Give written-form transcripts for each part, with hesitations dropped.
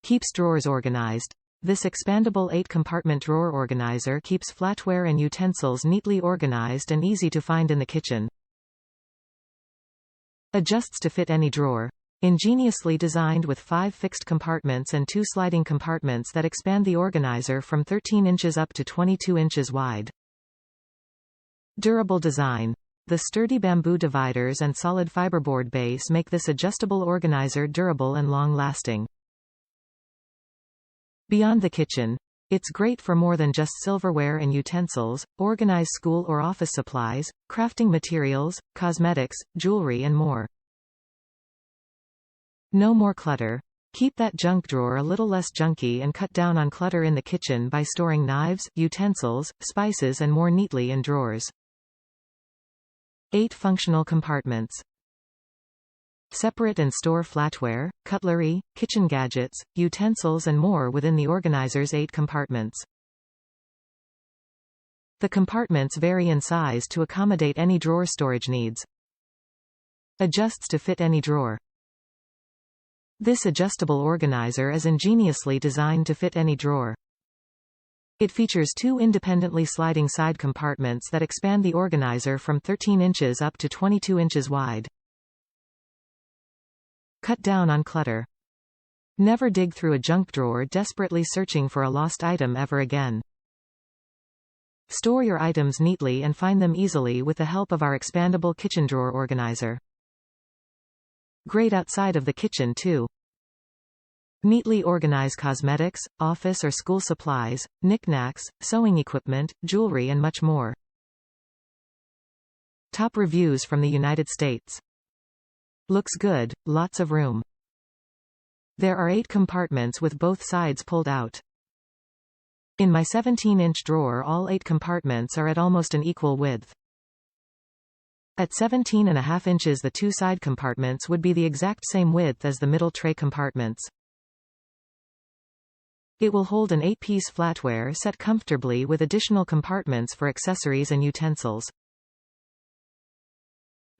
Keeps drawers organized. This expandable 8-compartment drawer organizer keeps flatware and utensils neatly organized and easy to find in the kitchen. Adjusts to fit any drawer. Ingeniously designed with 5 fixed compartments and 2 sliding compartments that expand the organizer from 13 inches up to 22 inches wide. Durable design. The sturdy bamboo dividers and solid fiberboard base make this adjustable organizer durable and long-lasting. Beyond the kitchen. It's great for more than just silverware and utensils. Organize school or office supplies, crafting materials, cosmetics, jewelry and more. No more clutter. Keep that junk drawer a little less junky and cut down on clutter in the kitchen by storing knives, utensils, spices and more neatly in drawers. 8 functional compartments. Separate and store flatware, cutlery, kitchen gadgets, utensils and more within the organizer's 8 compartments. The compartments vary in size to accommodate any drawer storage needs. Adjusts to fit any drawer. This adjustable organizer is ingeniously designed to fit any drawer. It features 2 independently sliding side compartments that expand the organizer from 13 inches up to 22 inches wide. Cut down on clutter. Never dig through a junk drawer desperately searching for a lost item ever again. Store your items neatly and find them easily with the help of our expandable kitchen drawer organizer. Great outside of the kitchen too. Neatly organize cosmetics, office or school supplies, knickknacks, sewing equipment, jewelry and much more. Top reviews from the United States. Looks good, lots of room. There are 8 compartments with both sides pulled out. In my 17-inch drawer all 8 compartments are at almost an equal width. At 17.5 inches the 2 side compartments would be the exact same width as the middle tray compartments. It will hold an 8-piece flatware set comfortably with additional compartments for accessories and utensils.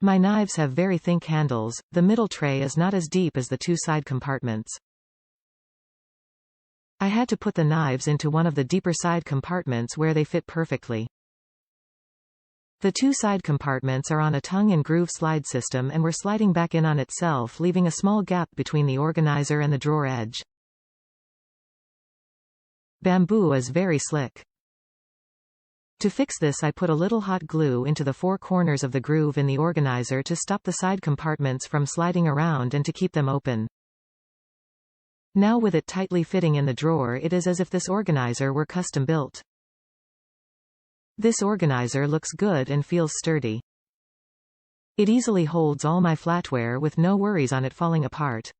My knives have very thick handles. The middle tray is not as deep as the 2 side compartments. I had to put the knives into one of the deeper side compartments where they fit perfectly. The 2 side compartments are on a tongue and groove slide system and were sliding back in on itself, leaving a small gap between the organizer and the drawer edge. Bamboo is very slick. To fix this I put a little hot glue into the 4 corners of the groove in the organizer to stop the side compartments from sliding around and to keep them open. Now with it tightly fitting in the drawer it is as if this organizer were custom built. This organizer looks good and feels sturdy. It easily holds all my flatware with no worries on it falling apart.